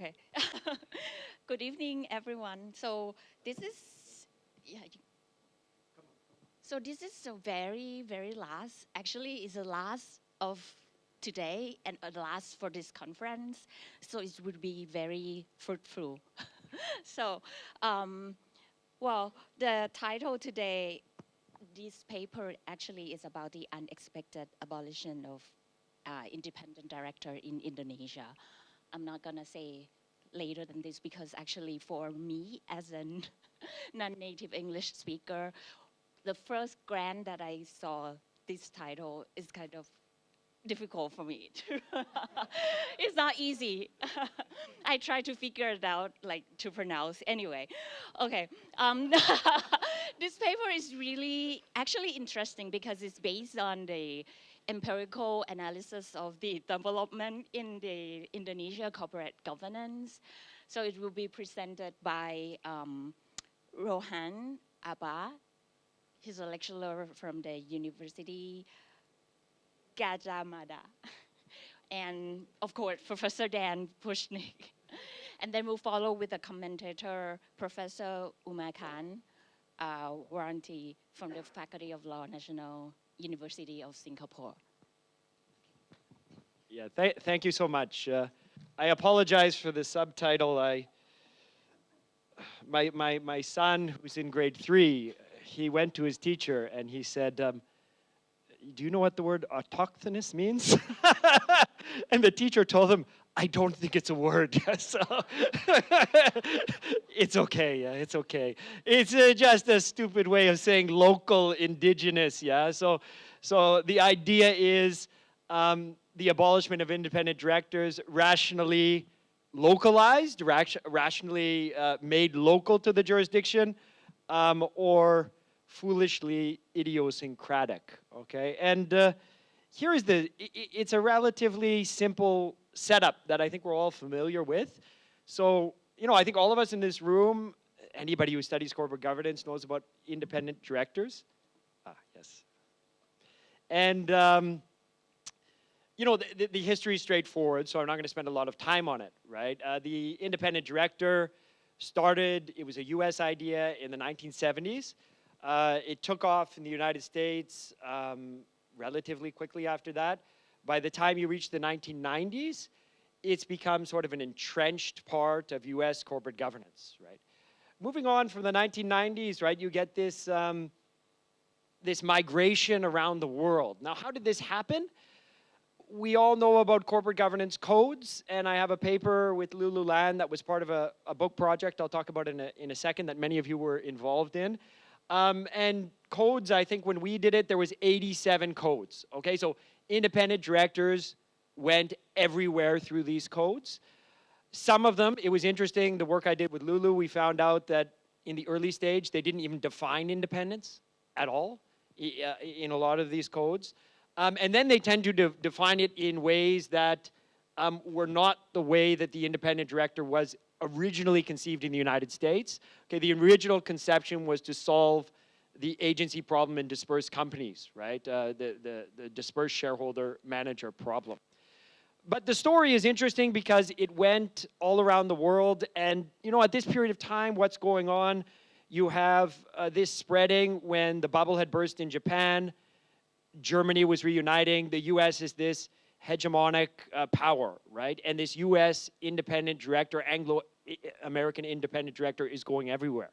Okay. Good evening, everyone. So this is, yeah. So this is the very, very last. Actually, it's the last of today and the last for this conference. So it would be very fruitful. So, well, the title today, this paper actually is about the unexpected abolition of independent director in Indonesia. I'm not gonna say later than this because actually for me as a non-native English speaker, the first grant that I saw this title is kind of difficult for me. It's not easy. I try to figure it out, like to pronounce. Anyway, okay. This paper is really actually interesting because it's based on the empirical analysis of the development in the Indonesia corporate governance. So it will be presented by Royhan Akbar. He's a lecturer from the University Gajah Mada. And of course, Professor Dan W.Puchniak. And then we'll follow with a commentator, Professor Umakanth Varottil from the Faculty of Law, National University of Singapore. Yeah, thank you so much. I apologize for the subtitle. My son, who's in grade 3, he went to his teacher and he said, do you know what the word autochthonous means? And the teacher told him, I don't think it's a word. So it's okay, yeah, it's okay. It's just a stupid way of saying local, indigenous, yeah? So the idea is the abolishment of independent directors rationally localized, rationally made local to the jurisdiction, or foolishly idiosyncratic, okay? And here is it's a relatively simple setup that I think we're all familiar with. So, I think all of us in this room, anybody who studies corporate governance knows about independent directors. Yes. And, the history is straightforward, so I'm not going to spend a lot of time on it, right? The independent director started, it was a US idea in the 1970s. It took off in the United States relatively quickly after that. By the time you reach the 1990s, it's become sort of an entrenched part of US corporate governance, right? Moving on from the 1990s, right, you get this, this migration around the world. Now, how did this happen? We all know about corporate governance codes, and I have a paper with Lulu Land that was part of a book project I'll talk about in a second that many of you were involved in. And codes, I think when we did it, there was 87 codes, okay? So independent directors went everywhere through these codes. Some of them, it was interesting, the work I did with Lulu, we found out that in the early stage, they didn't even define independence at all in a lot of these codes. And then they tend to define it in ways that were not the way that the independent director was originally conceived in the United States. Okay, the original conception was to solve the agency problem in dispersed companies, right? The dispersed shareholder manager problem. But the story is interesting because it went all around the world, and at this period of time, what's going on? You have this spreading when the bubble had burst in Japan. Germany was reuniting. The US is this hegemonic power, right? And this US independent director, Anglo-American independent director is going everywhere.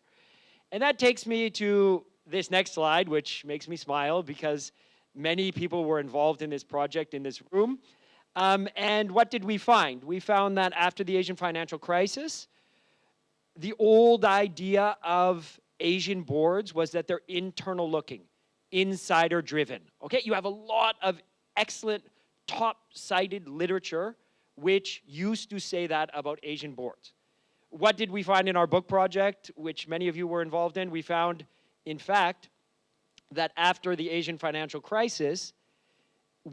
And that takes me to this next slide, which makes me smile because many people were involved in this project in this room. And what did we find? We found that after the Asian financial crisis, the old idea of Asian boards was that they're internal looking, insider driven. Okay, you have a lot of excellent top-cited literature which used to say that about Asian boards. What did we find in our book project, which many of you were involved in? We found, in fact, that after the Asian financial crisis,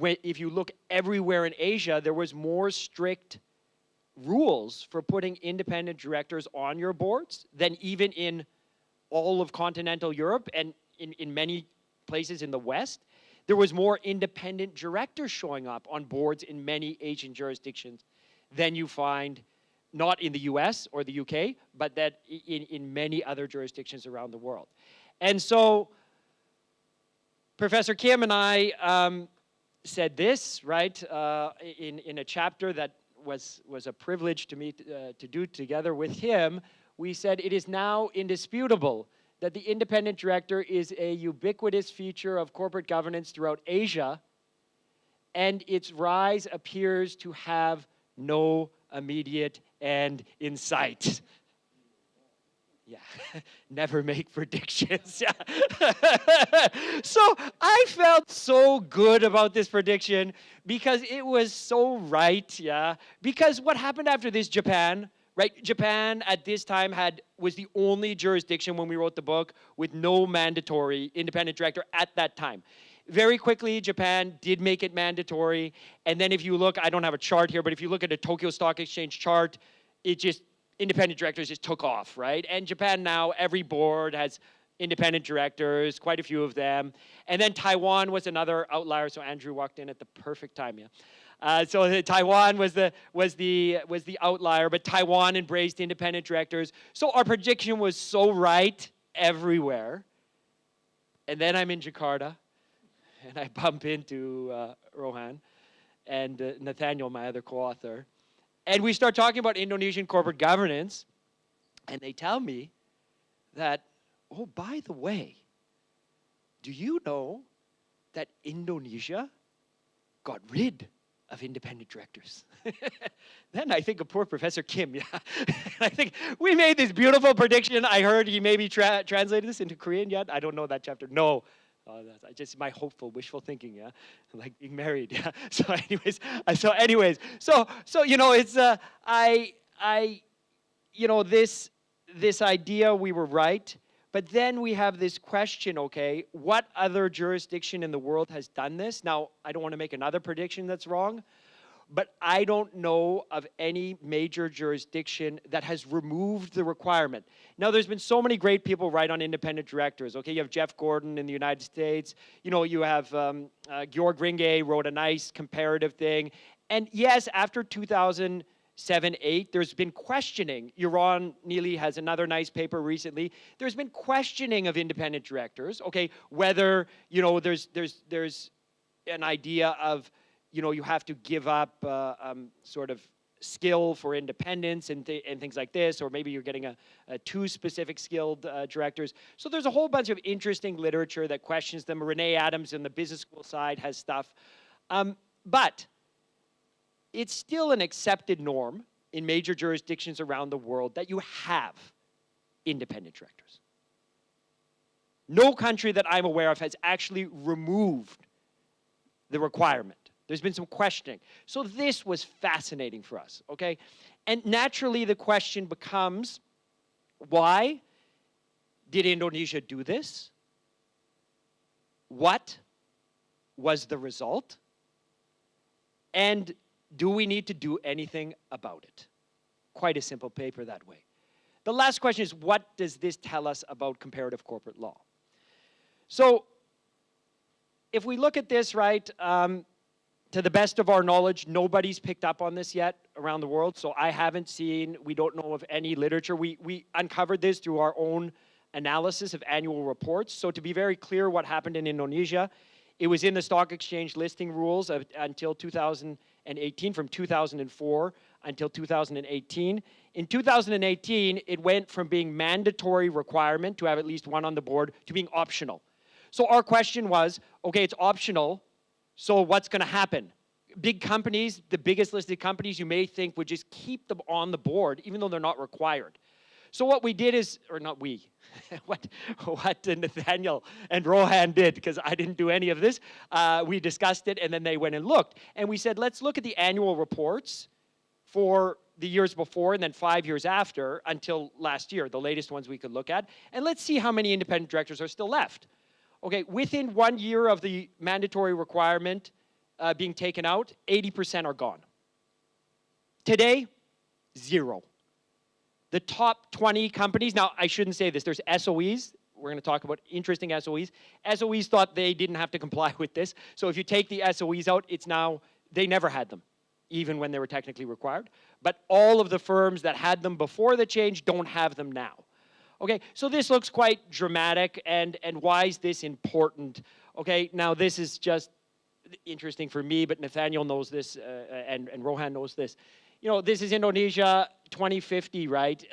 if you look everywhere in Asia, there was more strict rules for putting independent directors on your boards than even in all of continental Europe and in many places in the West. There was more independent directors showing up on boards in many Asian jurisdictions than you find not in the US or the UK, but that in many other jurisdictions around the world. And so Professor Kim and I said this, right, in a chapter that was a privilege to me to do together with him. We said, it is now indisputable that the independent director is a ubiquitous feature of corporate governance throughout Asia, and its rise appears to have no immediate end in sight. Yeah, never make predictions. So I felt so good about this prediction because it was so right, yeah. Because what happened after this, Japan, right? Japan at this time was the only jurisdiction when we wrote the book with no mandatory independent director at that time. Very quickly, Japan did make it mandatory. And then if you look, I don't have a chart here, but if you look at a Tokyo Stock Exchange chart, independent directors just took off, right? And Japan now, every board has independent directors, quite a few of them. And then Taiwan was another outlier, so Andrew walked in at the perfect time, yeah. So Taiwan was the outlier, but Taiwan embraced independent directors. So our prediction was so right everywhere. And then I'm in Jakarta, and I bump into Royhan and Nathaniel, my other co-author. And we start talking about Indonesian corporate governance, and they tell me that, oh, by the way, do you know that Indonesia got rid of independent directors? Then I think of poor Professor Kim, yeah. I think we made this beautiful prediction. I heard he maybe translated this into Korean yet. I don't know that chapter. No. That's just my hopeful, wishful thinking, yeah, like being married, yeah. So anyways, so you know, it's you know, this idea we were right, but then we have this question, okay, what other jurisdiction in the world has done this? Now, I don't want to make another prediction that's wrong, but I don't know of any major jurisdiction that has removed the requirement. Now, there's been so many great people write on independent directors. Okay, you have Jeff Gordon in the United States. You know, you have Georg Ringe wrote a nice comparative thing. And yes, after 2007-8, there's been questioning. Yaron Neely has another nice paper recently. There's been questioning of independent directors. Okay, whether, you know, there's an idea of, you know, you have to give up sort of skill for independence and things like this, or maybe you're getting a too specific skilled directors. So there's a whole bunch of interesting literature that questions them. Renee Adams in the business school side has stuff. But it's still an accepted norm in major jurisdictions around the world that you have independent directors. No country that I'm aware of has actually removed the requirement. There's been some questioning. So this was fascinating for us, okay? And naturally the question becomes, why did Indonesia do this? What was the result? And do we need to do anything about it? Quite a simple paper that way. The last question is, what does this tell us about comparative corporate law? So if we look at this, right, to the best of our knowledge, nobody's picked up on this yet around the world. So I haven't seen, we don't know of any literature. We uncovered this through our own analysis of annual reports. So to be very clear what happened in Indonesia, it was in the stock exchange listing rules until 2018, from 2004 until 2018. In 2018, it went from being mandatory requirement to have at least one on the board to being optional. So our question was, okay, it's optional, so what's going to happen? Big companies, the biggest listed companies, you may think would just keep them on the board, even though they're not required. So what we did is, or not we, what Nathaniel and Royhan did, because I didn't do any of this, we discussed it, and then they went and looked. And we said, let's look at the annual reports for the years before and then 5 years after until last year, the latest ones we could look at, and let's see how many independent directors are still left. Okay, within 1 year of the mandatory requirement being taken out, 80% are gone. Today, 0. The top 20 companies, now I shouldn't say this, there's SOEs. We're going to talk about interesting SOEs. SOEs thought they didn't have to comply with this. So if you take the SOEs out, it's now, they never had them. even when they were technically required. But all of the firms that had them before the change don't have them now. Okay, so this looks quite dramatic, and why is this important? Okay, now this is just interesting for me, but Nathaniel knows this, and Royhan knows this. You know, this is Indonesia 2050, right?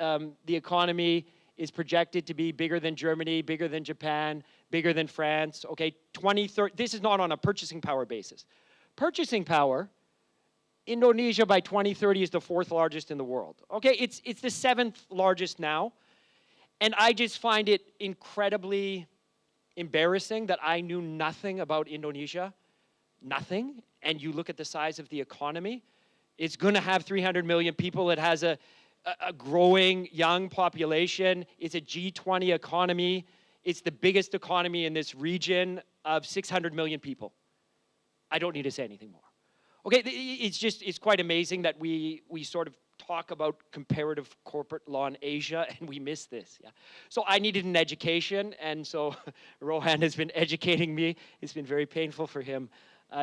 The economy is projected to be bigger than Germany, bigger than Japan, bigger than France. Okay, 2030, this is not on a purchasing power basis. Purchasing power, Indonesia by 2030 is the 4th largest in the world. Okay, it's the 7th largest now. And I just find it incredibly embarrassing that I knew nothing about Indonesia, nothing. And you look at the size of the economy, it's going to have 300 million people. It has a growing young population. It's a G20 economy. It's the biggest economy in this region of 600 million people. I don't need to say anything more. Okay, it's quite amazing that we sort of talk about comparative corporate law in Asia, and we miss this. Yeah. So I needed an education, and so Royhan has been educating me. It's been very painful for him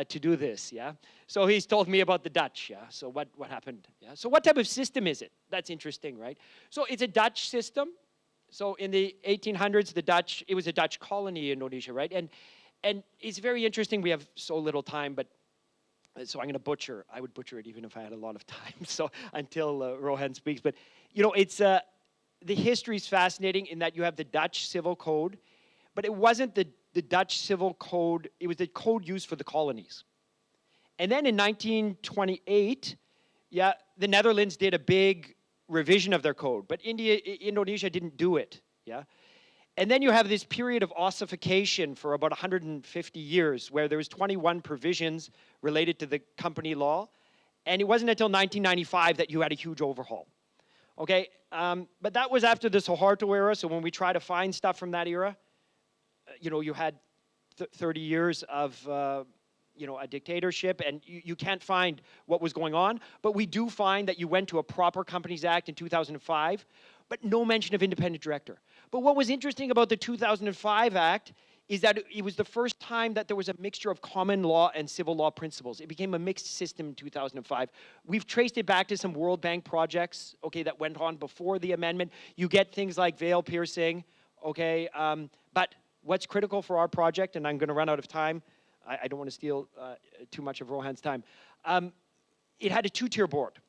to do this. Yeah. So he's told me about the Dutch. Yeah. So what happened? Yeah. So what type of system is it? That's interesting, right? So it's a Dutch system. So in the 1800s, it was a Dutch colony in Indonesia, right? And it's very interesting. We have so little time, but so I'm going to butcher. I would butcher it even if I had a lot of time. So until Royhan speaks, but you know, it's the history is fascinating in that you have the Dutch Civil Code, but it wasn't the Dutch Civil Code. It was the code used for the colonies. And then in 1928, yeah, the Netherlands did a big revision of their code, but Indonesia didn't do it. Yeah. And then you have this period of ossification for about 150 years where there was 21 provisions related to the company law. And it wasn't until 1995 that you had a huge overhaul. Okay, but that was after the Suharto era. So when we try to find stuff from that era, you know, you had 30 years of, you know, a dictatorship, and you can't find what was going on. But we do find that you went to a proper Companies Act in 2005, but no mention of independent director. But what was interesting about the 2005 Act is that it was the first time that there was a mixture of common law and civil law principles. It became a mixed system in 2005. We've traced it back to some World Bank projects, okay, that went on before the amendment. You get things like veil piercing, okay, but what's critical for our project, and I'm going to run out of time, I don't want to steal too much of Royhan's time, it had a 2-tier board,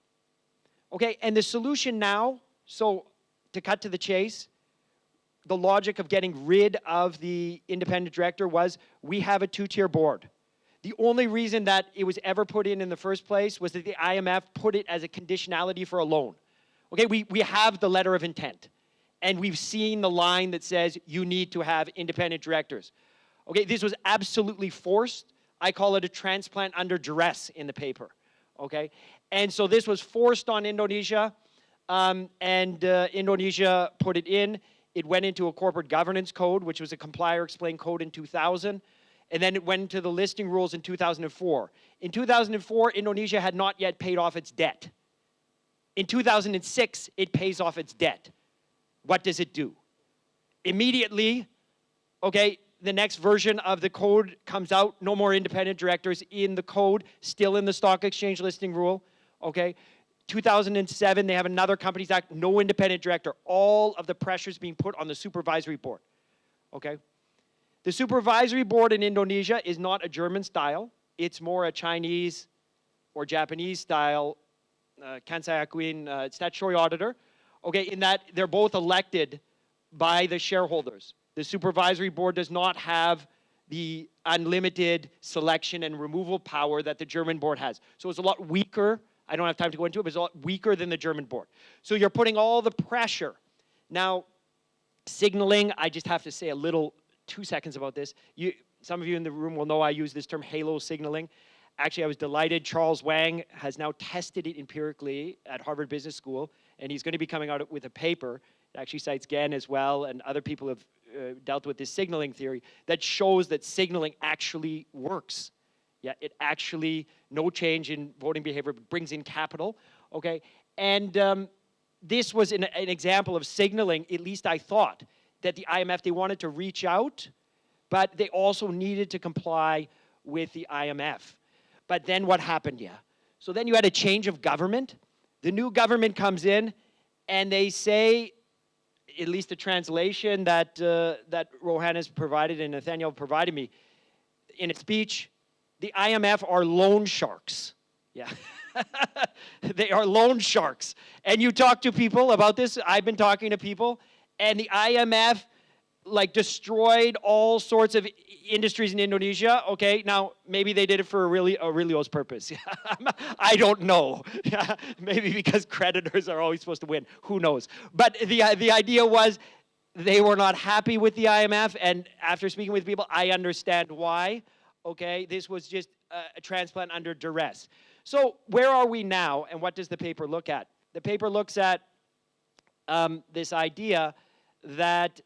okay, and the solution now, so to cut to the chase, the logic of getting rid of the independent director was we have a 2-tier board. The only reason that it was ever put in the first place was that the IMF put it as a conditionality for a loan. Okay, we have the letter of intent, and we've seen the line that says you need to have independent directors. Okay, this was absolutely forced. I call it a transplant under duress in the paper. Okay, and so this was forced on Indonesia, and Indonesia put it in. It went into a corporate governance code, which was a comply or explain code in 2000. And then it went into the listing rules in 2004. In 2004, Indonesia had not yet paid off its debt. In 2006, it pays off its debt. What does it do? Immediately, okay, the next version of the code comes out. No more independent directors in the code, still in the stock exchange listing rule, okay? 2007, they have another Companies Act, no independent director. All of the pressures being put on the supervisory board, okay? The supervisory board in Indonesia is not a German style. It's more a Chinese or Japanese style, Kansai Akuin statutory auditor, okay, in that they're both elected by the shareholders. The supervisory board does not have the unlimited selection and removal power that the German board has. So it's a lot weaker. I don't have time to go into it, but it's a lot weaker than the German board. So you're putting all the pressure. Now, signaling, I just have to say a little, 2 seconds about this. Some of you in the room will know I use this term halo signaling. Actually, I was delighted Charles Wang has now tested it empirically at Harvard Business School, and he's going to be coming out with a paper. It actually cites Gann as well, and other people have dealt with this signaling theory that shows that signaling actually works. Yeah, it actually, no change in voting behavior, brings in capital, okay? And this was an example of signaling, at least I thought, that the IMF, they wanted to reach out, but they also needed to comply with the IMF. But then what happened, yeah? So then you had a change of government. The new government comes in, and they say, at least the translation that that Royhan has provided and Nathaniel provided me in a speech, the IMF are loan sharks. Yeah. They are loan sharks. And you talk to people about this, I've been talking to people, and the IMF like destroyed all sorts of industries in Indonesia. Okay, now maybe they did it for a really purpose. I don't know. Maybe because creditors are always supposed to win. Who knows? But the idea was they were not happy with the IMF, and after speaking with people, I understand why. Okay, this was just a transplant under duress. So where are we now, and what does the paper look at? The paper looks at this idea that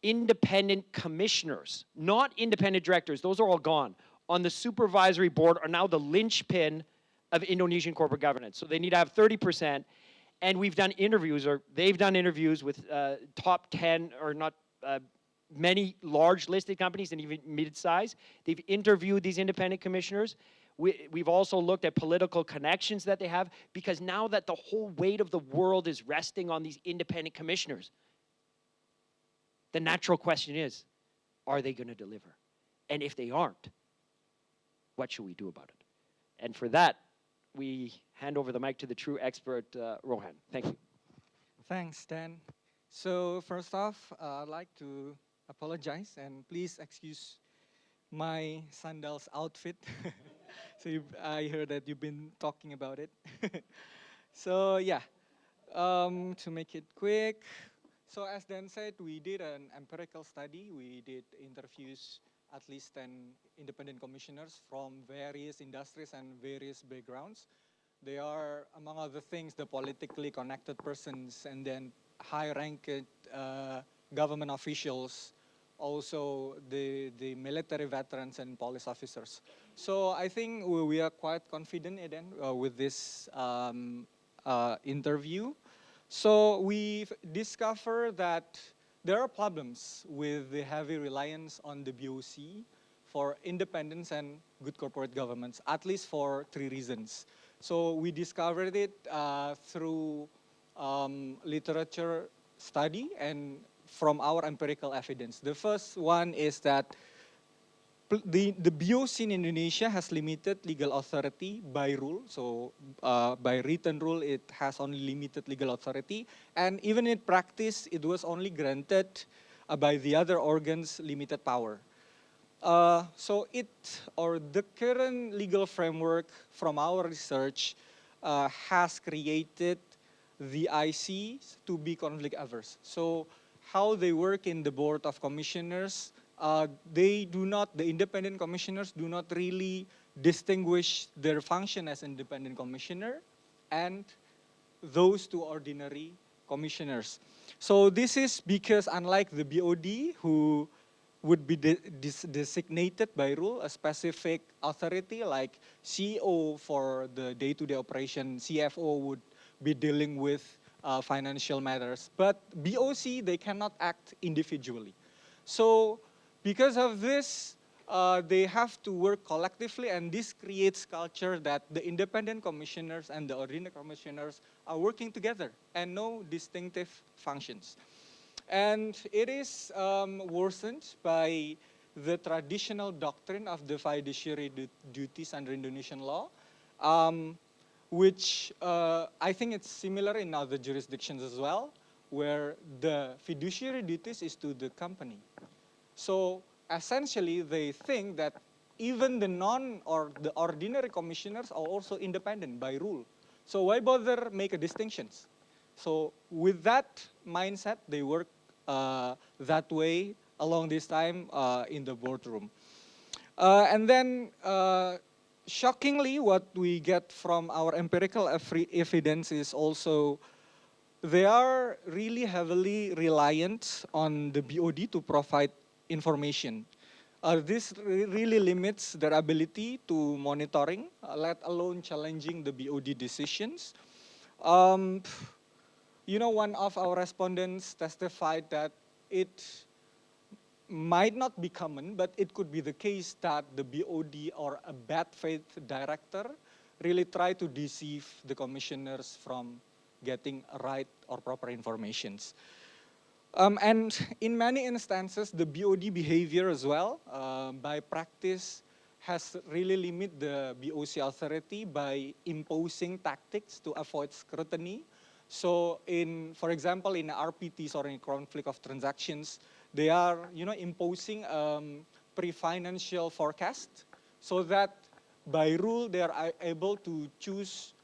independent commissioners, not independent directors, those are all gone, on the supervisory board are now the linchpin of Indonesian corporate governance. So they need to have 30%, and we've done interviews, or they've done interviews with top 10, or not, many large listed companies and even mid-size. They've interviewed these independent commissioners. We've also looked at political connections that they have, because now that the whole weight of the world is resting on these independent commissioners, the natural question is, are they going to deliver? And if they aren't, what should we do about it? And for that, we hand over the mic to the true expert, Royhan. Thank you. Thanks, Dan. So first off, I'd like to apologize and please excuse my sandals outfit. So I heard that you've been talking about it. So yeah, to make it quick, so as Dan said, we did an empirical study. We did interviews at least 10 independent commissioners from various industries and various backgrounds. They are, among other things, the politically connected persons and then high-ranked government officials, also the military veterans and police officers. So I think we are quite confident, Eden, with this interview. So we've discovered that there are problems with the heavy reliance on the BOC for independence and good corporate governments, at least for 3 reasons. So we discovered it through literature study and from our empirical evidence. The first one is that the BOC in Indonesia has limited legal authority by rule. So by written rule, it has only limited legal authority. And even in practice, it was only granted by the other organs limited power. So the current legal framework from our research has created the ICs to be conflict averse. So how they work in the board of commissioners, the independent commissioners do not really distinguish their function as independent commissioner and those 2 ordinary commissioners. So this is because unlike the BOD, who would be designated by rule a specific authority like CEO for the day-to-day operation, CFO would be dealing with financial matters. But BOC, they cannot act individually. So because of this, they have to work collectively, and this creates culture that the independent commissioners and the ordinary commissioners are working together and no distinctive functions. And it is worsened by the traditional doctrine of the fiduciary duties under Indonesian law, which I think it's similar in other jurisdictions as well, where the fiduciary duties is to the company. So essentially, they think that even the ordinary commissioners are also independent by rule. So why bother make a distinctions? So with that mindset, they work that way along this time in the boardroom. And then shockingly, what we get from our empirical evidence is also they are really heavily reliant on the BOD to provide information. This really limits their ability to monitoring, let alone challenging the BOD decisions. One of our respondents testified that it might not be common, but it could be the case that the BOD or a bad faith director really try to deceive the commissioners from getting right or proper informations. And in many instances, the BOD behavior as well, by practice, has really limited the BOC authority by imposing tactics to avoid scrutiny. So for example, in RPTs or in conflict of transactions, they are, imposing pre-financial forecast so that by rule they are able to choose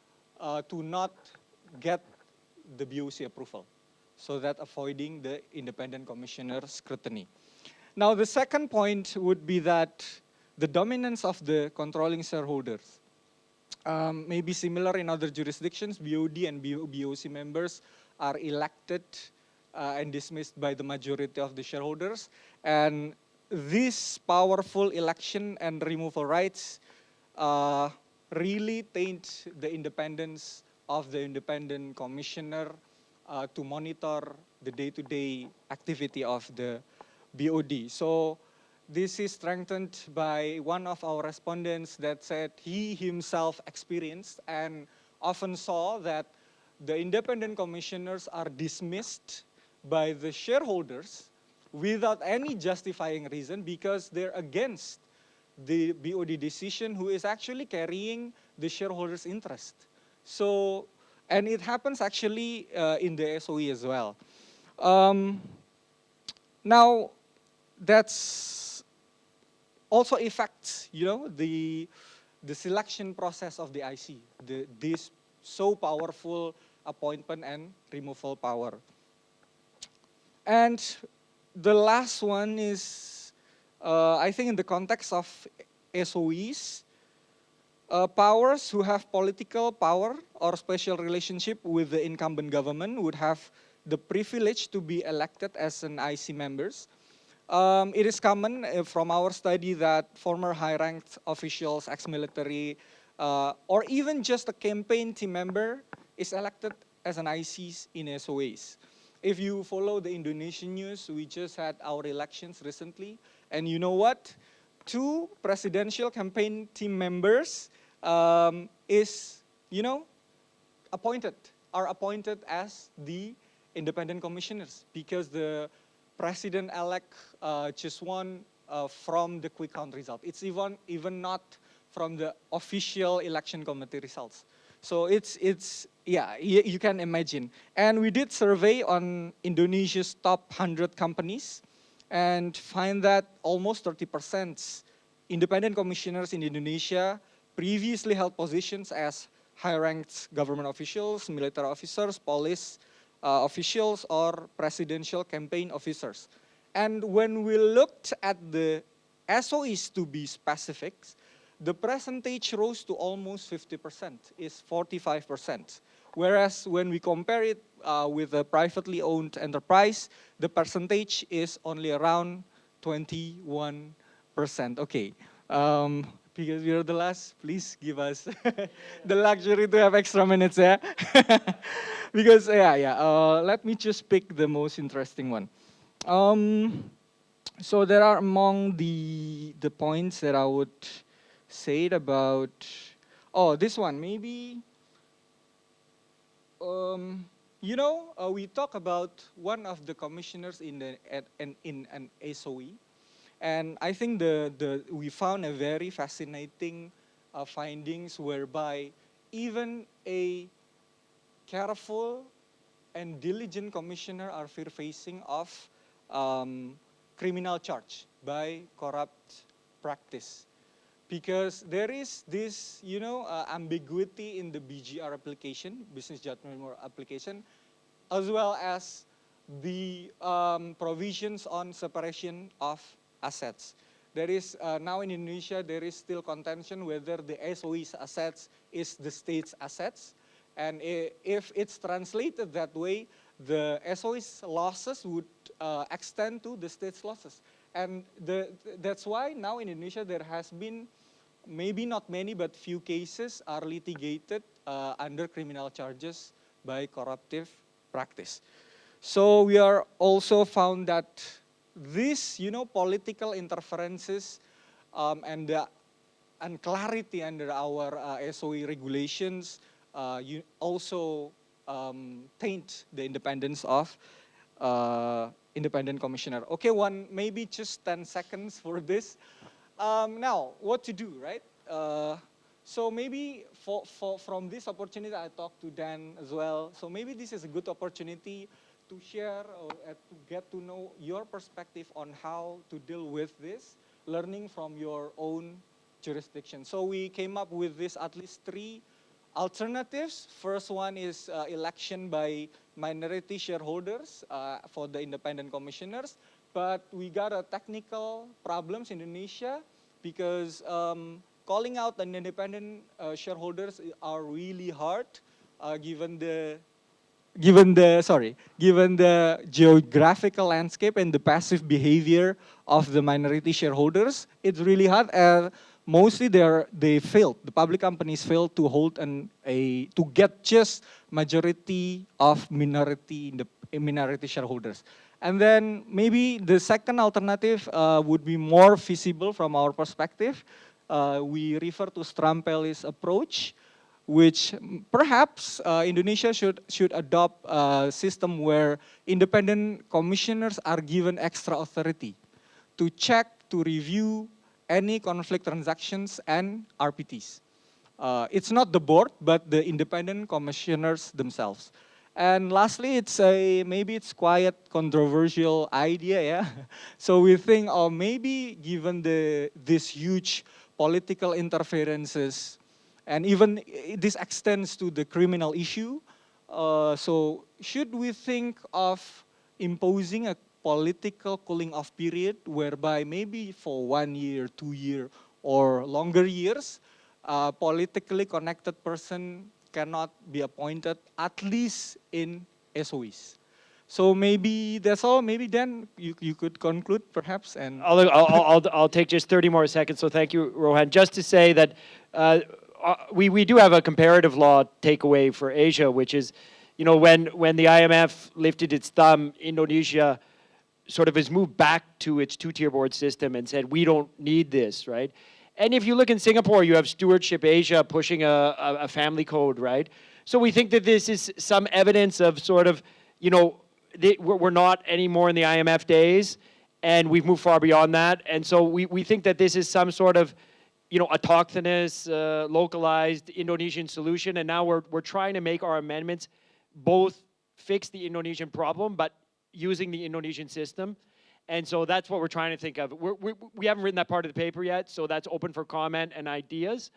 to not get the BOC approval, so that avoiding the independent commissioner scrutiny. Now, the second point would be that the dominance of the controlling shareholders may be similar in other jurisdictions. BOD and BOC members are elected and dismissed by the majority of the shareholders. And this powerful election and removal rights really taint the independence of the independent commissioner to monitor the day-to-day activity of the BOD. So this is strengthened by one of our respondents that said he himself experienced and often saw that the independent commissioners are dismissed by the shareholders without any justifying reason because they're against the BOD decision who is actually carrying the shareholders' interest. So, and it happens actually in the SOE as well. Now, that's also affects, the selection process of the IC, this so powerful appointment and removal power. And the last one is, I think in the context of SOEs, powers who have political power or special relationship with the incumbent government would have the privilege to be elected as an IC members. It is common from our study that former high-ranked officials, ex-military, or even just a campaign team member is elected as an ICs in SOAs. If you follow the Indonesian news, we just had our elections recently, and you know what? 2 presidential campaign team members are appointed as the independent commissioners because the president-elect just won from the quick count result. It's even not from the official election committee results. So you can imagine. And we did survey on Indonesia's top 100 companies and find that almost 30% independent commissioners in Indonesia previously held positions as high-ranked government officials, military officers, police officials, or presidential campaign officers. And when we looked at the SOEs to be specific, the percentage rose to almost 50%, is 45%. Whereas when we compare it with a privately owned enterprise, the percentage is only around 21%. Okay, because we are the last, please give us the luxury to have extra minutes, yeah? Because, let me just pick the most interesting one. So there are among the points that I would say about, this one, maybe, we talk about one of the commissioners in an SOE, and I think we found a very fascinating findings whereby even a careful and diligent commissioner are facing of criminal charge by corrupt practice. Because there is this, ambiguity in the BGR application, business judgment application, as well as the provisions on separation of assets. There is, now in Indonesia, there is still contention whether the SOE's assets is the state's assets. And if it's translated that way, the SOE's losses would extend to the state's losses. And that's why now in Indonesia there has been, maybe not many, but few cases are litigated under criminal charges by corruptive practice. So we are also found that this, political interferences and the and clarity under our SOE regulations also taint the independence of independent commissioner. Okay, maybe just 10 seconds for this. Now, what to do, right? So maybe from this opportunity, I talked to Dan as well. So maybe this is a good opportunity to share or to get to know your perspective on how to deal with this, learning from your own jurisdiction. So we came up with this at least 3 alternatives. First one is election by minority shareholders for the independent commissioners. But we got a technical problems in Indonesia because calling out an independent shareholders are really hard given the geographical landscape and the passive behavior of the minority shareholders. It's really hard. Mostly they failed. The public companies failed to hold to get just majority of minority shareholders. And then maybe the second alternative would be more feasible from our perspective. We refer to Strampelli's approach, which perhaps Indonesia should adopt a system where independent commissioners are given extra authority to check, to review any conflict transactions and RPTs. It's not the board, but the independent commissioners themselves. And lastly, maybe it's quite controversial idea, yeah. So we think, oh, maybe given this huge political interferences, and even this extends to the criminal issue. So should we think of imposing a political cooling off period whereby maybe for 1 year, 2 years, or longer years, a politically connected person cannot be appointed, at least in SOEs. So maybe that's all. Maybe then you could conclude perhaps. And I'll take just 30 more seconds. So thank you, Royhan. Just to say that we do have a comparative law takeaway for Asia, which is, when the IMF lifted its thumb, Indonesia sort of has moved back to its 2-tier board system and said, we don't need this, right? And if you look in Singapore, you have Stewardship Asia pushing a family code, right? So we think that this is some evidence of sort of, we're not anymore in the IMF days, and we've moved far beyond that. And so we think that this is some sort of, autochthonous, localized Indonesian solution. And now we're trying to make our amendments both fix the Indonesian problem, but using the Indonesian system. And so that's what we're trying to think of. We haven't written that part of the paper yet, so that's open for comment and ideas.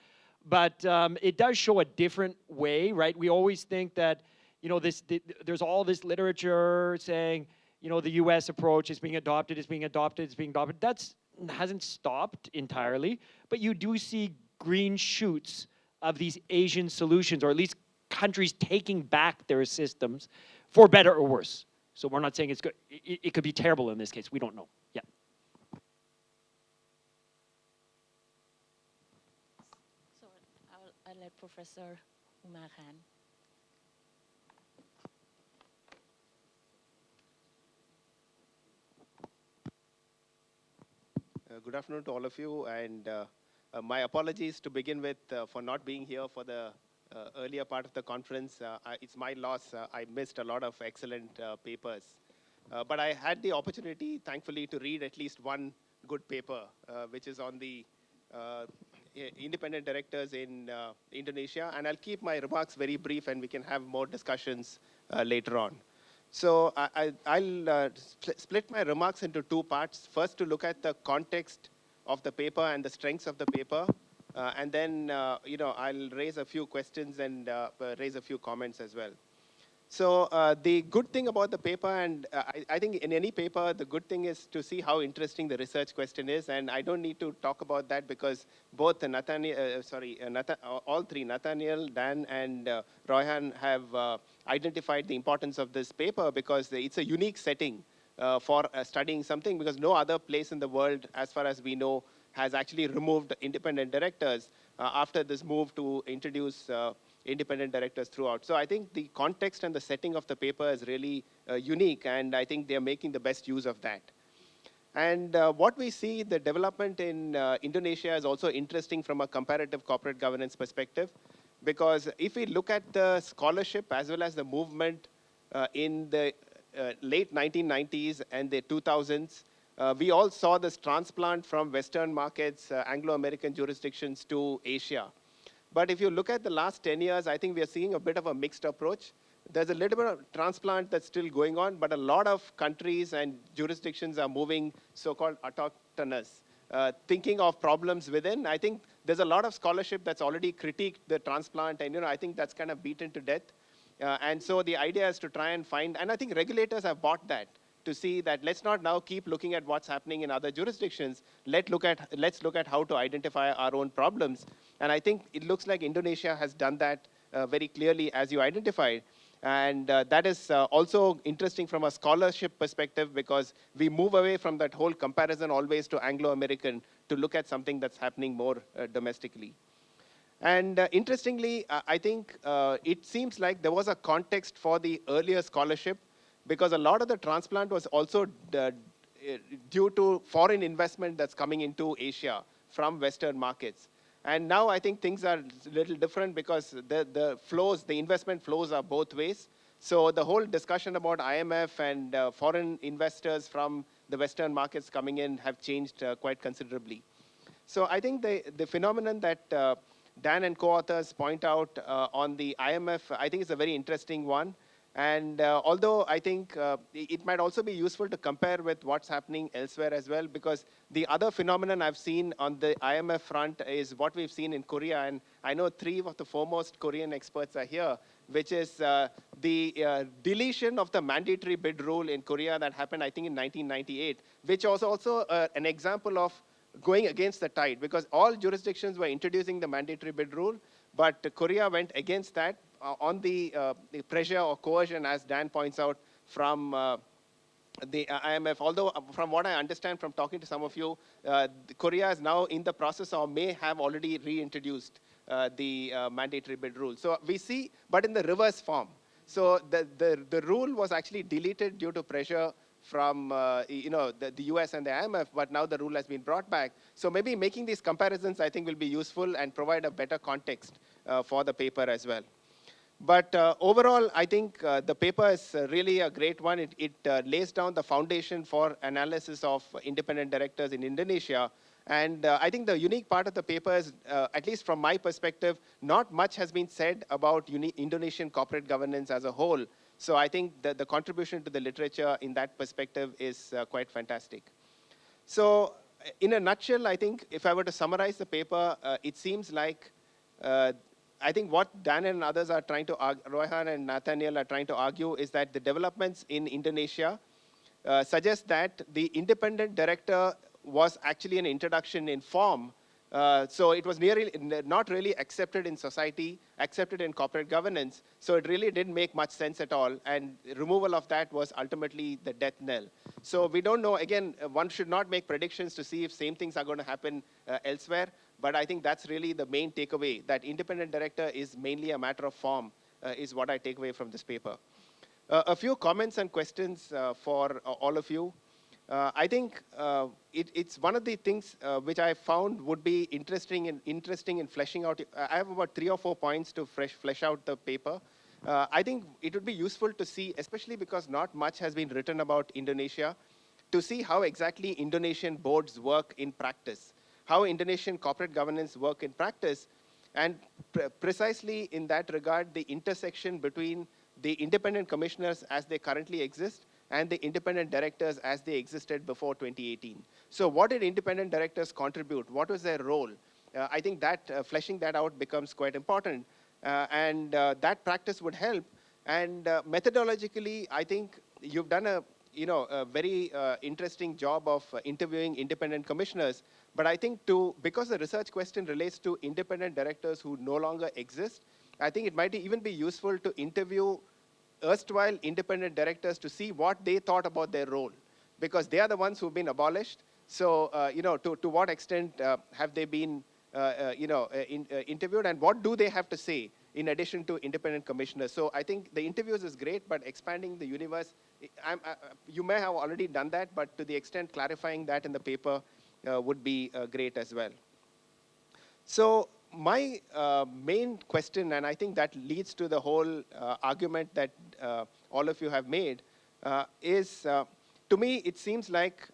But it does show a different way, right? We always think that, there's all this literature saying, the US approach is being adopted, That hasn't stopped entirely, but you do see green shoots of these Asian solutions, or at least countries taking back their systems for better or worse. So we're not saying it's good. It could be terrible in this case. We don't know. Yeah. So I'll let Professor Umakanth. Good afternoon to all of you, and my apologies to begin with for not being here for the earlier part of the conference. It's my loss. I missed a lot of excellent papers. But I had the opportunity, thankfully, to read at least one good paper, which is on the independent directors in Indonesia. And I'll keep my remarks very brief, and we can have more discussions later on. So I'll split my remarks into 2 parts. First, to look at the context of the paper and the strengths of the paper. And then, I'll raise a few questions and raise a few comments as well. So the good thing about the paper, and I think in any paper, the good thing is to see how interesting the research question is. And I don't need to talk about that because both all three, Nathaniel, Dan, and Royhan, have identified the importance of this paper because it's a unique setting for studying something, because no other place in the world, as far as we know, has actually removed independent directors after this move to introduce independent directors throughout. So I think the context and the setting of the paper is really unique, and I think they're making the best use of that. And what we see, the development in Indonesia is also interesting from a comparative corporate governance perspective, because if we look at the scholarship as well as the movement in the late 1990s and the 2000s, we all saw this transplant from Western markets, Anglo-American jurisdictions to Asia. But if you look at the last 10 years, I think we are seeing a bit of a mixed approach. There's a little bit of transplant that's still going on, but a lot of countries and jurisdictions are moving so-called autochthonous, thinking of problems within. I think there's a lot of scholarship that's already critiqued the transplant, and I think that's kind of beaten to death. And so the idea is to try and find, and I think regulators have bought that, to see that let's not now keep looking at what's happening in other jurisdictions. Let's look at how to identify our own problems. And I think it looks like Indonesia has done that very clearly, as you identified. And that is also interesting from a scholarship perspective, because we move away from that whole comparison always to Anglo-American to look at something that's happening more domestically. And interestingly, I think it seems like there was a context for the earlier scholarship, because a lot of the transplant was also due to foreign investment that's coming into Asia from Western markets. And now I think things are a little different, because the flows, the investment flows are both ways. So the whole discussion about IMF and foreign investors from the Western markets coming in have changed quite considerably. So I think the phenomenon that Dan and co-authors point out on the IMF, I think is a very interesting one. And although I think it might also be useful to compare with what's happening elsewhere as well, because the other phenomenon I've seen on the IMF front is what we've seen in Korea. And I know three of the foremost Korean experts are here, which is the deletion of the mandatory bid rule in Korea that happened, I think, in 1998, which was also an example of going against the tide, because all jurisdictions were introducing the mandatory bid rule, but Korea went against that on the pressure or coercion, as Dan points out, from the IMF. Although from what I understand from talking to some of you, Korea is now in the process or may have already reintroduced the mandatory bid rule. So we see, but in the reverse form. So the rule was actually deleted due to pressure from the US and the IMF, but now the rule has been brought back. So maybe making these comparisons, I think, will be useful and provide a better context for the paper as well. But overall, I think the paper is really a great one. It lays down the foundation for analysis of independent directors in Indonesia. And I think the unique part of the paper is, at least from my perspective, not much has been said about Indonesian corporate governance as a whole. So I think that the contribution to the literature in that perspective is quite fantastic. So in a nutshell, I think if I were to summarize the paper, it seems like I think what Dan and others are trying to argue, Royhan and Nathaniel are trying to argue, is that the developments in Indonesia suggest that the independent director was actually an introduction in form. So it was not really accepted in society, accepted in corporate governance. So it really didn't make much sense at all. And removal of that was ultimately the death knell. So we don't know. Again, one should not make predictions to see if same things are going to happen elsewhere. But I think that's really the main takeaway, that independent director is mainly a matter of form, is what I take away from this paper. A few comments and questions for all of you. I think it's one of the things which I found would be interesting in fleshing out. I have about 3 or 4 points to flesh out the paper. I think it would be useful to see, especially because not much has been written about Indonesia, to see how exactly Indonesian boards work in practice, how Indonesian corporate governance work in practice, and precisely in that regard, the intersection between the independent commissioners as they currently exist and the independent directors as they existed before 2018. So what did independent directors contribute? What was their role? I think that fleshing that out becomes quite important. And that practice would help. And methodologically, I think you've done a very interesting job of interviewing independent commissioners. But I think because the research question relates to independent directors who no longer exist, I think it might even be useful to interview erstwhile independent directors to see what they thought about their role, because they are the ones who've been abolished. So, to what extent have they been, interviewed, and what do they have to say in addition to independent commissioners. So I think the interviews is great, but expanding the universe, you may have already done that, but to the extent clarifying that in the paper would be great as well. So my main question, and I think that leads to the whole argument that all of you have made, is to me, it seems like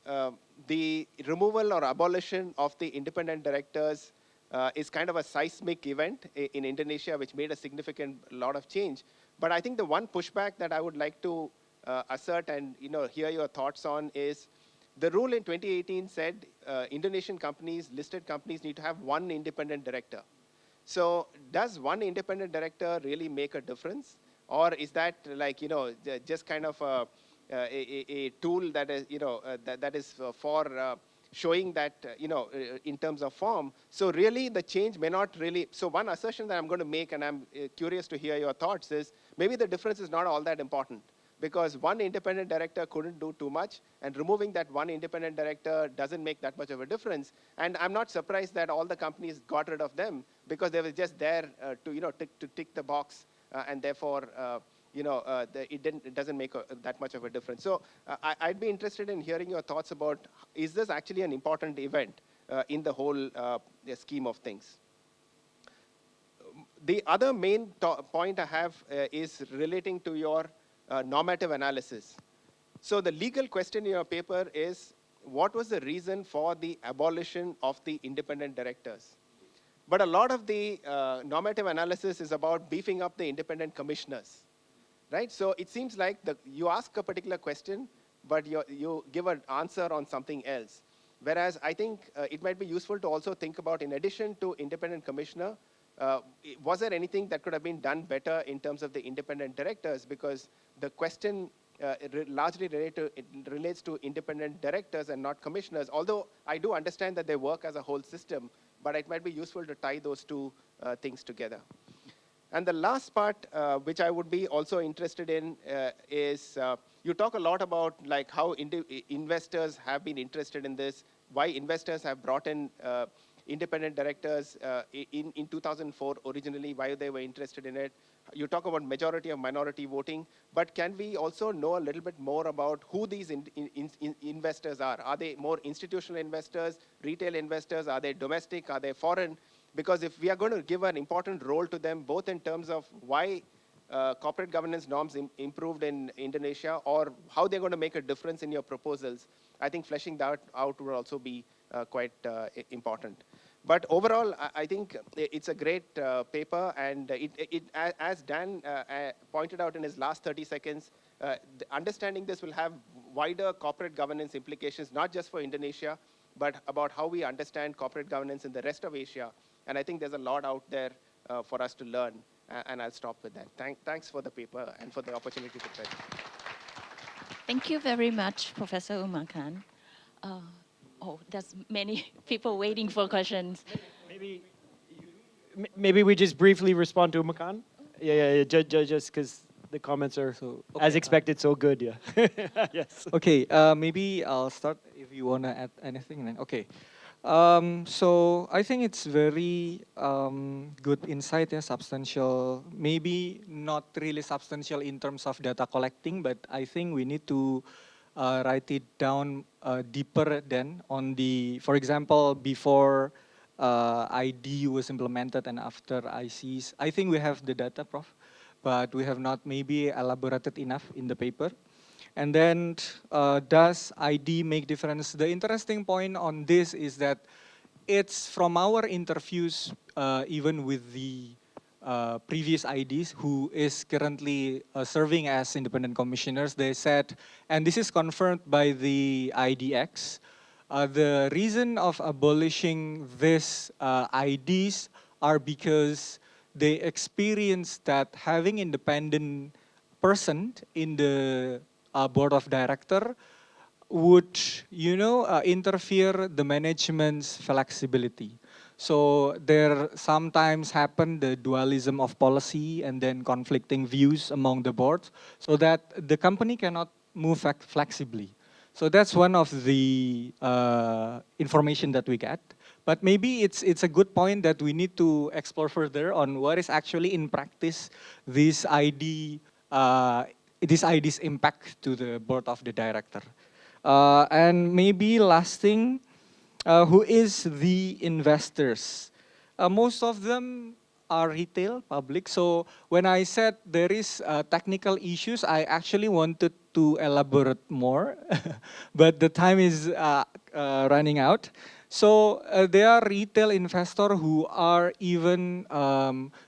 the removal or abolition of the independent directors is kind of a seismic event in Indonesia, which made a significant lot of change. But I think the one pushback that I would like to assert and hear your thoughts on is the rule in 2018 said Indonesian companies, listed companies, need to have one independent director. So does one independent director really make a difference? Or is that like, just kind of a tool that is, that is for showing that, in terms of form? So really the change may not really, so one assertion that I'm going to make, and I'm curious to hear your thoughts, is maybe the difference is not all that important, because one independent director couldn't do too much, and removing that one independent director doesn't make that much of a difference. And I'm not surprised that all the companies got rid of them, because they were just there to tick the box, and therefore it doesn't make that much of a difference. So I'd be interested in hearing your thoughts about, is this actually an important event in the whole scheme of things? The other main point I have is relating to your normative analysis. So the legal question in your paper is, what was the reason for the abolition of the independent directors? But a lot of the normative analysis is about beefing up the independent commissioners, right? So it seems like you ask a particular question, but you give an answer on something else. Whereas I think it might be useful to also think about, in addition to independent commissioner, was there anything that could have been done better in terms of the independent directors? Because the question largely relates to independent directors and not commissioners, although I do understand that they work as a whole system, but it might be useful to tie those two things together. And the last part, which I would be also interested in, is you talk a lot about like how investors have been interested in this, why investors have brought in independent directors in 2004 originally, why they were interested in it. You talk about majority or minority voting, but can we also know a little bit more about who these investors are? Are they more institutional investors, retail investors? Are they domestic? Are they foreign? Because if we are going to give an important role to them, both in terms of why corporate governance norms improved in Indonesia, or how they're going to make a difference in your proposals, I think fleshing that out will also be quite important. But overall, I think it's a great paper, and as Dan pointed out in his last 30 seconds, understanding this will have wider corporate governance implications, not just for Indonesia, but about how we understand corporate governance in the rest of Asia. And I think there's a lot out there for us to learn, and I'll stop with that. Thanks for the paper and for the opportunity to present. Thank you very much, Professor Umakanth. Oh, there's many people waiting for questions. Maybe we just briefly respond to Umakanth. Yeah. Just because the comments are, as expected, so good. Yeah. Yes. Okay. Maybe I'll start if you wanna add anything. Then okay. So I think it's very good insight, substantial. Maybe not really substantial in terms of data collecting, but I think we need to write it down deeper than on the, for example, before ID was implemented and after ICs. I think we have the data, Prof, but we have not maybe elaborated enough in the paper. And then does ID make difference? The interesting point on this is that it's from our interviews, even with the previous IDs who is currently serving as independent commissioners, they said, and this is confirmed by the IDX, the reason of abolishing this IDs are because they experienced that having independent person in the board of director would, interfere the management's flexibility. So there sometimes happen the dualism of policy and then conflicting views among the boards, so that the company cannot move flexibly. So that's one of the information that we get. But maybe it's a good point that we need to explore further on what is actually in practice this ID's impact to the board of the director. And maybe last thing, who is the investors? Most of them are retail, public. So when I said there is technical issues, I actually wanted to elaborate more, but the time is running out. So there are retail investors who are even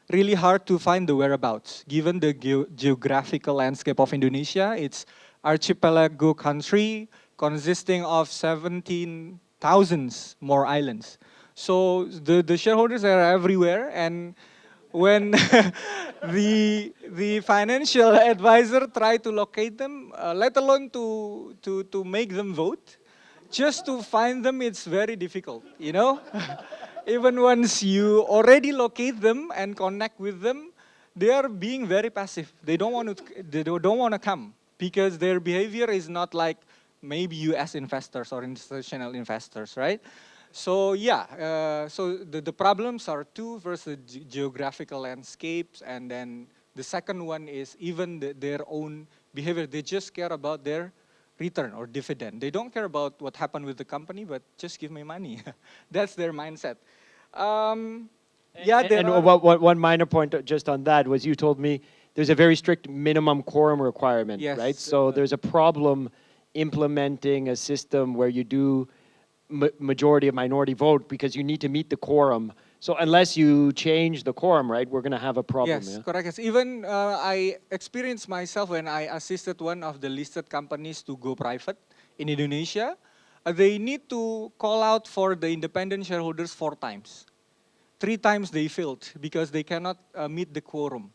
really hard to find the whereabouts. Given the geographical landscape of Indonesia, it's archipelago country consisting of 17,000 more islands. So the shareholders are everywhere, and when the financial advisor try to locate them, let alone to make them vote, just to find them, it's very difficult, you know? Even once you already locate them and connect with them, they are being very passive. They don't want to come because their behavior is not like maybe US investors or institutional investors, right? So yeah, so the problems are two: first the geographical landscapes, and then the second one is even their own behavior. They just care about their return or dividend. They don't care about what happened with the company, but just give me money. That's their mindset. Yeah, one minor point just on that was you told me there's a very strict minimum quorum requirement, yes, right? So there's a problem implementing a system where you do majority of minority vote because you need to meet the quorum. So unless you change the quorum, right, we're going to have a problem. Yes, yeah? correct. Yes. Even I experienced myself when I assisted one of the listed companies to go private in Indonesia. They need to call out for the independent shareholders 4 times. 3 times they failed because they cannot meet the quorum.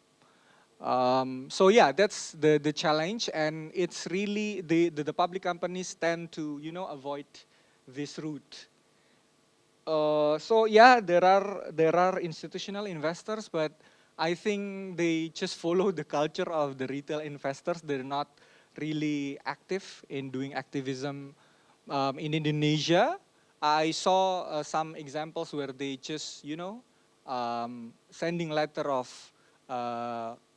So yeah, that's the challenge, and it's really the public companies tend to avoid this route. So yeah, there are institutional investors, but I think they just follow the culture of the retail investors. They're not really active in doing activism. In Indonesia, I saw some examples where they just sending letter of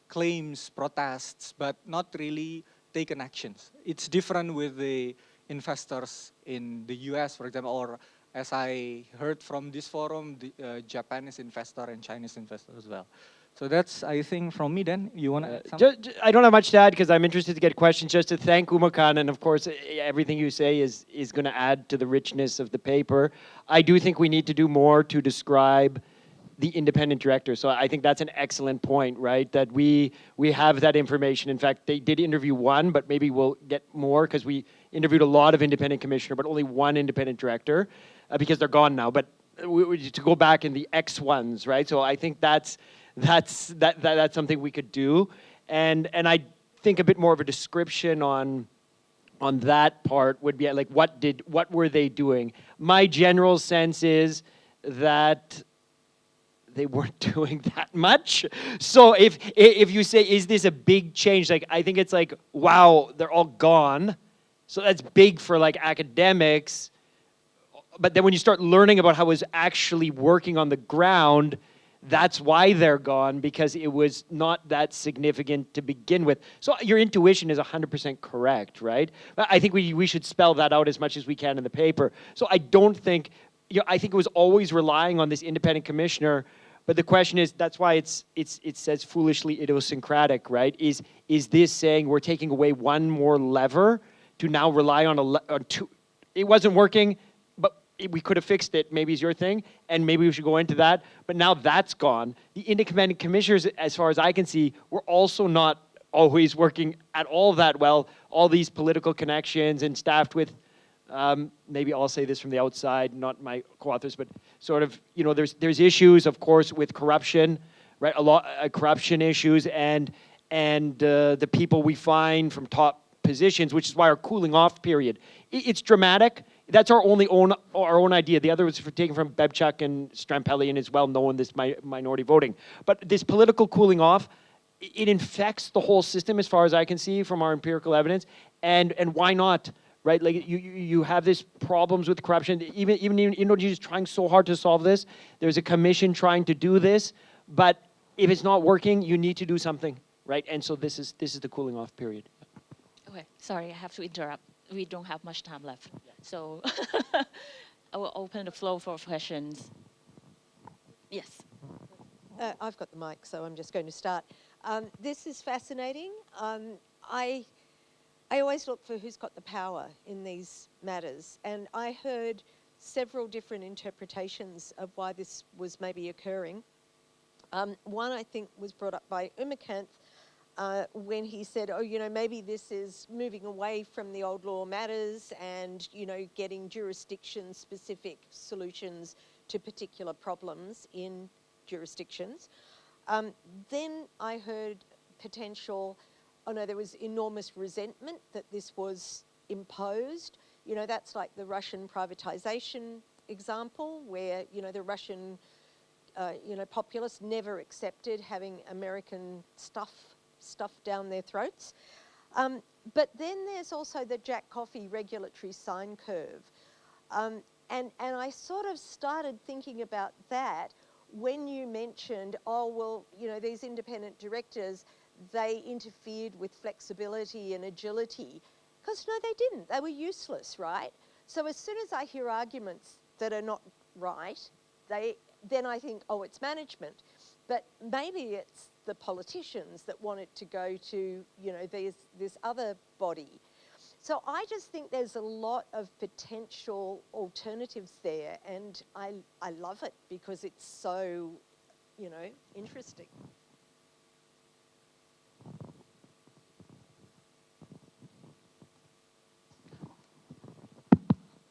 claims, protests, but not really taken actions. It's different with the investors in the US, for example, or as I heard from this forum, the Japanese investor and Chinese investor as well. So that's, I think, from me then. You want to add something? I don't have much to add because I'm interested to get questions. Just to thank Umakanth, and of course, everything you say is going to add to the richness of the paper. I do think we need to do more to describe the independent director. So I think that's an excellent point, right? That we have that information. In fact, they did interview one, but maybe we'll get more because we interviewed a lot of independent commissioner, but only one independent director because they're gone now. But to go back in the X ones, right? So I think that's something we could do, and I think a bit more of a description on that part would be like what were they doing? My general sense is that they weren't doing that much. So if you say, is this a big change? Like, I think it's like, wow, they're all gone. So that's big for like academics. But then when you start learning about how it was actually working on the ground, that's why they're gone, because it was not that significant to begin with. So your intuition is 100% correct, right? I think we should spell that out as much as we can in the paper. So I don't think, I think it was always relying on this independent commissioner. But the question is, that's why it says foolishly idiosyncratic, right? Is this saying we're taking away one more lever to now rely on two? It wasn't working, but we could have fixed it. Maybe it's your thing, and maybe we should go into that. But now that's gone. The independent commissioners, as far as I can see, were also not always working at all that well. All these political connections and staffed with. Maybe I'll say this from the outside, not my co-authors, but sort of, there's issues, of course, with corruption, right? A lot of corruption issues, and the people we find from top positions, which is why our cooling off period. It's dramatic. That's our own idea. The other was taken from Bebchuk and Strampelli, and is well known, this minority voting. But this political cooling off, it infects the whole system, as far as I can see from our empirical evidence. And why not right? Like you have this problems with corruption. Even Indonesia is trying so hard to solve this. There's a commission trying to do this, but if it's not working, you need to do something, right? And so this is the cooling off period. Okay, sorry, I have to interrupt. We don't have much time left. So I will open the floor for questions. Yes. I've got the mic, so I'm just going to start. This is fascinating. I always look for who's got the power in these matters, and I heard several different interpretations of why this was maybe occurring. One, I think, was brought up by Umakanth when he said, oh, you know, maybe this is moving away from the old law matters and, you know, getting jurisdiction-specific solutions to particular problems in jurisdictions. Then I heard potential, oh no, there was enormous resentment that this was imposed. You know, that's like the Russian privatization example where, you know, the Russian, you know, populace never accepted having American stuff stuffed down their throats. But then there's also the Jack Coffey regulatory sine curve. And I sort of started thinking about that when you mentioned, oh, well, you know, these independent directors, they interfered with flexibility and agility. Because no, they didn't. They were useless, right? So as soon as I hear arguments that are not right, then I think, oh, it's management. But maybe it's the politicians that want it to go to, you know, this other body. So I just think there's a lot of potential alternatives there, and I love it because it's so, you know, interesting.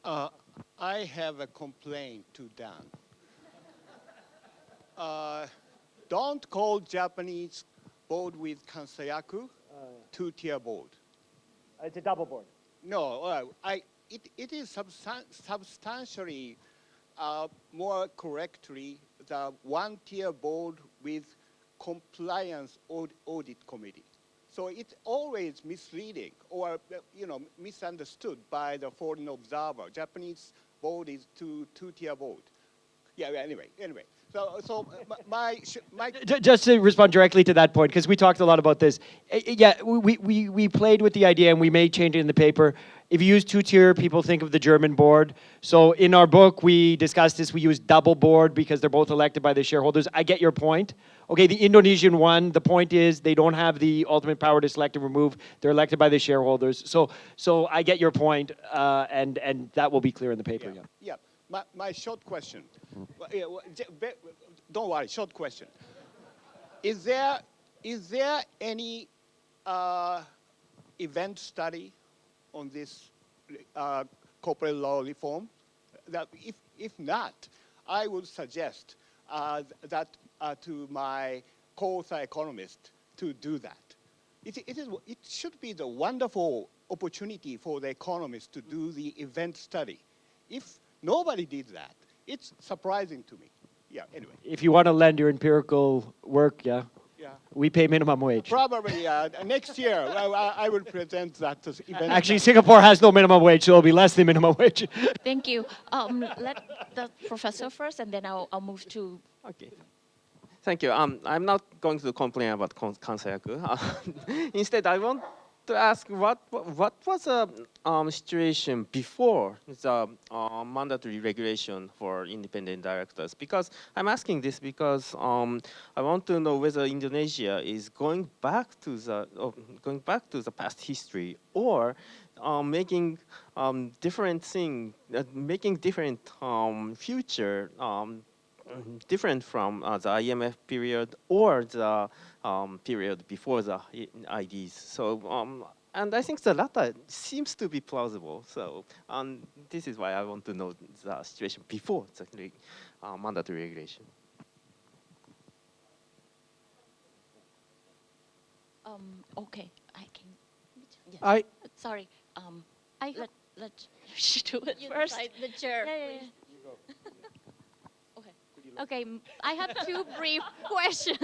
I have a complaint to Dan. Don't call Japanese board with kansayaku two-tier board. It's a double board. No, it is substantially more correctly the one-tier board with compliance audit committee. So it's always misleading or, you know, misunderstood by the foreign observer. Japanese board is two-tier board. Yeah, anyway. So my Just to respond directly to that point, because we talked a lot about this. Yeah, we played with the idea and we may change it in the paper. If you use two-tier, people think of the German board. So in our book, we discussed this. We use double board because they're both elected by the shareholders. I get your point. Okay, the Indonesian one, the point is they don't have the ultimate power to select and remove. They're elected by the shareholders. So I get your point, and that will be clear in the paper. Yeah. My short question. Don't worry, short question. Is there any event study on this corporate law reform? That if not, I would suggest that to my co-author economist to do that. It should be the wonderful opportunity for the economists to do the event study. If nobody did that, it's surprising to me. Yeah, anyway. If you want to lend your empirical work, yeah. We pay minimum wage. Probably next year I will present that event. Actually, Singapore has no minimum wage, so it'll be less than minimum wage. Thank you. Let the professor first, and then I'll move to. Okay. Thank you. I'm not going to complain about kansayaku. Instead, I want to ask what was the situation before the mandatory regulation for independent directors? Because I'm asking this because I want to know whether Indonesia is going back to the past history or making different thing, making different future. Different from the IMF period or the period before the IDs. So, and I think the latter seems to be plausible. So, this is why I want to know the situation before the mandatory regulation. Okay, I can. Yes. I Sorry. Let she do it first. The chair. Yeah. Okay, I have two brief questions.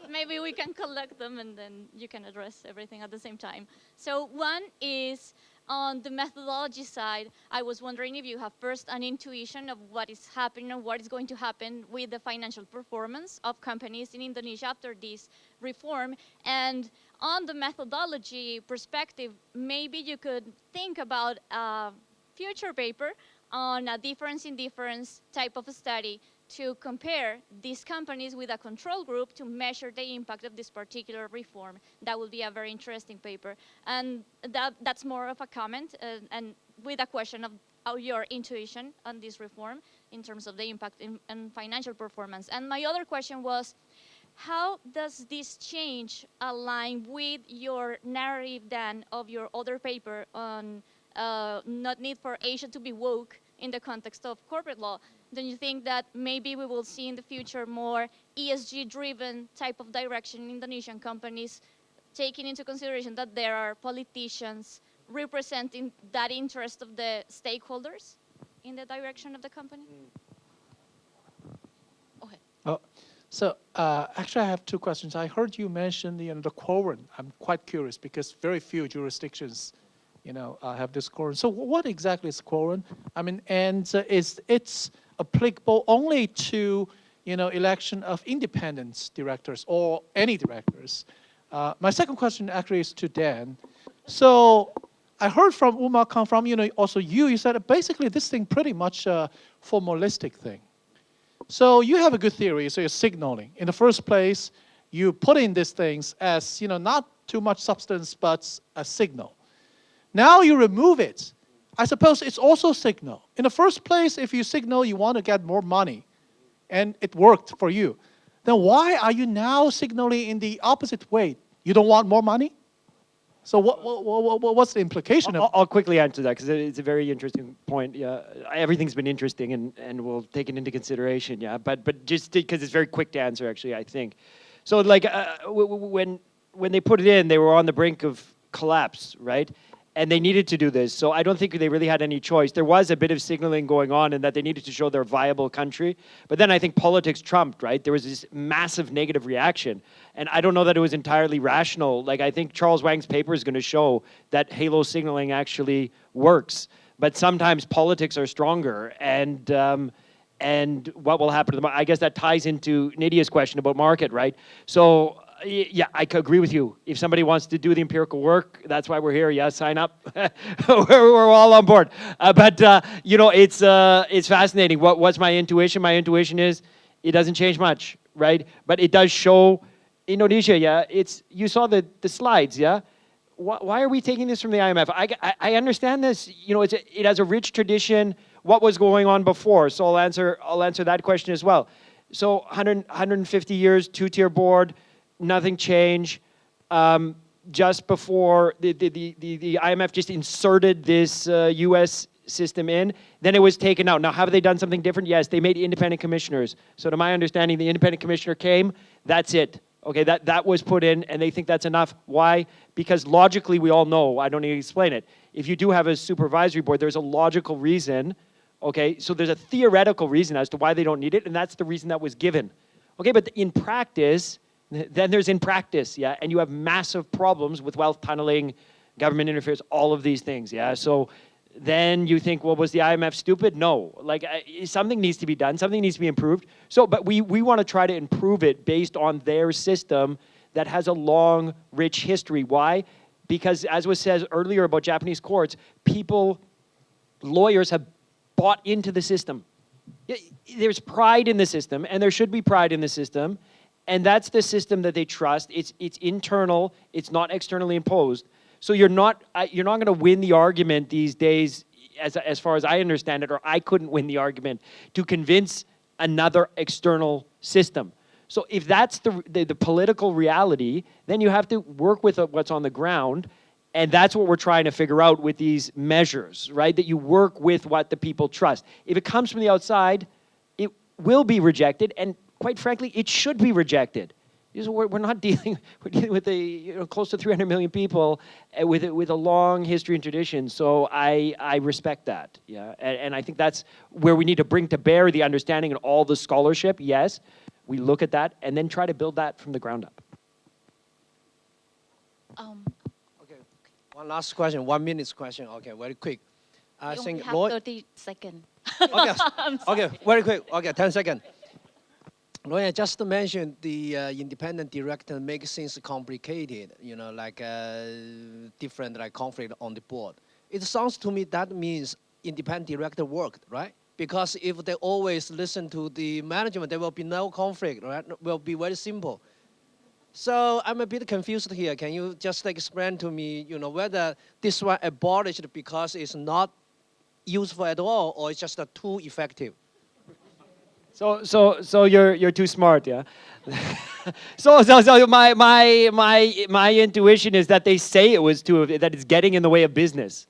Maybe we can collect them and then you can address everything at the same time. So one is, on the methodology side, I was wondering if you have first an intuition of what is happening and what is going to happen with the financial performance of companies in Indonesia after this reform. And on the methodology perspective, maybe you could think about a future paper on a difference in difference type of a study to compare these companies with a control group to measure the impact of this particular reform. That would be a very interesting paper. And that's more of a comment and with a question of your intuition on this reform in terms of the impact in financial performance. And my other question was, how does this change align with your narrative then of your other paper on not need for Asia to be woke in the context of corporate law? Don't you think that maybe we will see in the future more ESG-driven type of direction in Indonesian companies, taking into consideration that there are politicians representing that interest of the stakeholders in the direction of the company? Oh, so actually I have two questions. I heard you mention the quorum. I'm quite curious because very few jurisdictions have this quorum. So what exactly is quorum? I mean, and it's applicable only to election of independent directors or any directors. My second question actually is to Dan. So I heard from Umakanth, from also you said basically this thing pretty much a formalistic thing. So you have a good theory, so you're signaling. In the first place, you put in these things as not too much substance, but a signal. Now you remove it. I suppose it's also signal. In the first place, if you signal you want to get more money, and it worked for you, then why are you now signaling in the opposite way? You don't want more money? So what's the implication of? I'll quickly answer that because it's a very interesting point. Yeah, everything's been interesting, and we'll take it into consideration. Yeah, but just because it's very quick to answer, actually, I think. So like when they put it in, they were on the brink of collapse, right? And they needed to do this. So I don't think they really had any choice. There was a bit of signaling going on in that they needed to show they're a viable country. But then I think politics trumped, right? There was this massive negative reaction. And I don't know that it was entirely rational. Like, I think Charles Wang's paper is going to show that halo signaling actually works. But sometimes politics are stronger. And what will happen to them? I guess that ties into Nydia's question about market, right? So yeah, I could agree with you. If somebody wants to do the empirical work, that's why we're here. Yeah, sign up. we're all on board. But it's fascinating. What's my intuition? My intuition is it doesn't change much, right? But it does show Indonesia. Yeah, you saw the slides. Yeah, why are we taking this from the IMF? I understand this. It has a rich tradition. What was going on before? So I'll answer that question as well. So 150 years, two-tier board. Nothing changed. Just before the IMF just inserted this U.S. system in, then it was taken out. Now, have they done something different? Yes, they made independent commissioners. So to my understanding, the independent commissioner came, that's it. Okay, that was put in, and they think that's enough. Why? Because logically, we all know, I don't need to explain it. If you do have a supervisory board, there's a logical reason, okay? So there's a theoretical reason as to why they don't need it, and that's the reason that was given. Okay, but in practice, then there's in practice, yeah, and you have massive problems with wealth tunneling, government interference, all of these things, yeah. So then you think, well, was the IMF stupid? No, like something needs to be done, something needs to be improved. So, but we want to try to improve it based on their system that has a long, rich history. Why? Because as was said earlier about Japanese courts, lawyers have bought into the system. There's pride in the system, and there should be pride in the system. And that's the system that they trust. It's internal. It's not externally imposed. So you're not going to win the argument these days, as far as I understand it, or I couldn't win the argument to convince another external system. So if that's the political reality, then you have to work with what's on the ground, and that's what we're trying to figure out with these measures, right? That you work with what the people trust. If it comes from the outside, it will be rejected, and quite frankly, it should be rejected. We're not dealing. We're dealing with close to 300 million people with a long history and tradition. So I respect that. Yeah, and I think that's where we need to bring to bear the understanding and all the scholarship. Yes, we look at that and then try to build that from the ground up. Okay. One last question, 1 minute question. Okay, very quick. I You only think have Roy. 30 seconds. Okay, okay, very quick. Okay, 10 seconds. Roy, I just mentioned the independent director makes things complicated. You know, like different like conflict on the board. It sounds to me that means independent director worked, right? Because if they always listen to the management, there will be no conflict, right? It will be very simple. So I'm a bit confused here. Can you just explain to me, you know, whether this one abolished because it's not useful at all, or it's just too effective? So you're too smart, yeah. so my intuition is that they say it was that it's getting in the way of business.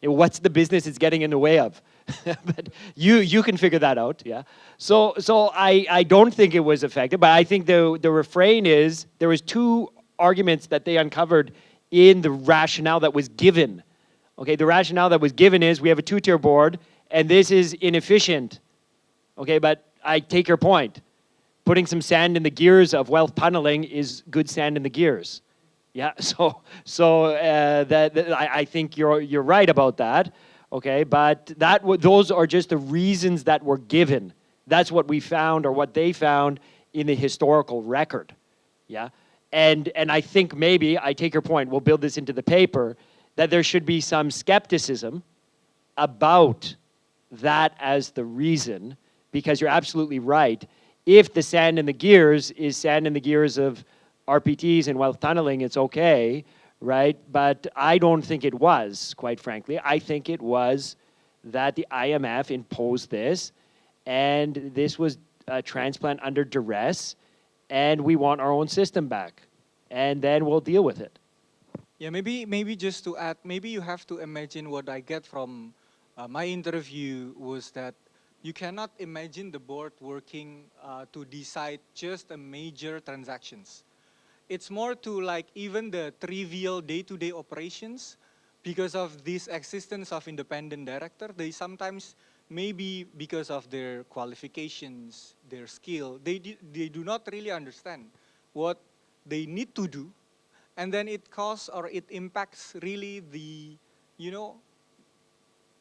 What's the business it's getting in the way of? But you can figure that out, yeah. So I don't think it was effective, but I think the refrain is there was two arguments that they uncovered in the rationale that was given. Okay, the rationale that was given is we have a two-tier board and this is inefficient. Okay, but I take your point. Putting some sand in the gears of wealth tunneling is good sand in the gears. Yeah, I think you're right about that. Okay, but those are just the reasons that were given. That's what we found, or what they found in the historical record. Yeah, and I think maybe, I take your point, we'll build this into the paper, that there should be some skepticism about that as the reason, because you're absolutely right. If the sand in the gears is sand in the gears of RPTs and wealth tunneling, it's okay, right? But I don't think it was, quite frankly. I think it was that the IMF imposed this, and this was a transplant under duress, and we want our own system back, and then we'll deal with it. Yeah, maybe just to add, maybe you have to imagine what I get from my interview was that you cannot imagine the board working to decide just a major transactions. It's more to like even the trivial day-to-day operations, because of this existence of independent director, they sometimes, maybe because of their qualifications, their skill, they do not really understand what they need to do. And then it causes or it impacts really the, you know,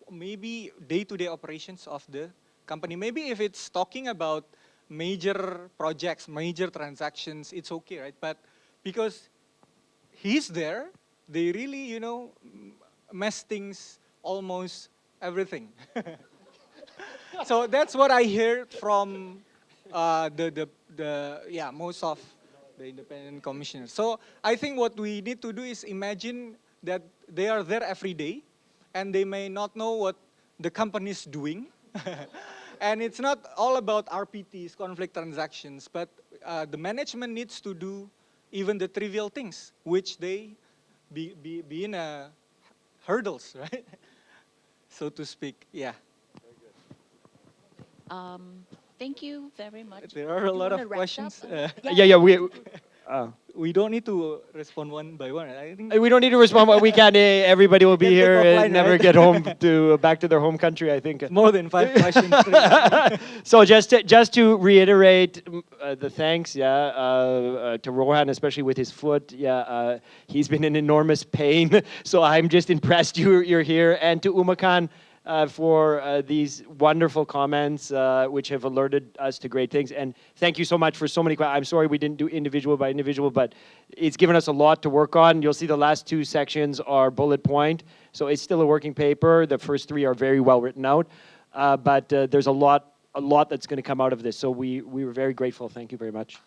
maybe day-to-day operations of the company. Maybe if it's talking about major projects, major transactions, it's okay, right? But because he's there, they really, you know, mess things almost everything. So that's what I heard from most of the independent commissioners. So I think what we need to do is imagine that they are there every day, and they may not know what the company is doing. And it's not all about RPTs, conflict transactions, but the management needs to do even the trivial things, which they be in hurdles, right? So to speak, yeah. Thank you very much. There are a lot of questions. We don't need to respond one by one. I think we don't need to respond, but we can. Everybody will be here and never right? get home back to their home country, I think. more than 5 questions. So just to reiterate the thanks, to Royhan, especially with his foot. He's been in enormous pain. So I'm just impressed you're here, and to Umakanth for these wonderful comments, which have alerted us to great things. And thank you so much for so many questions. I'm sorry we didn't do individual by individual, but it's given us a lot to work on. You'll see the last 2 sections are bullet point. So it's still a working paper. The first 3 are very well written out. But there's a lot that's going to come out of this. So we were very grateful. Thank you very much.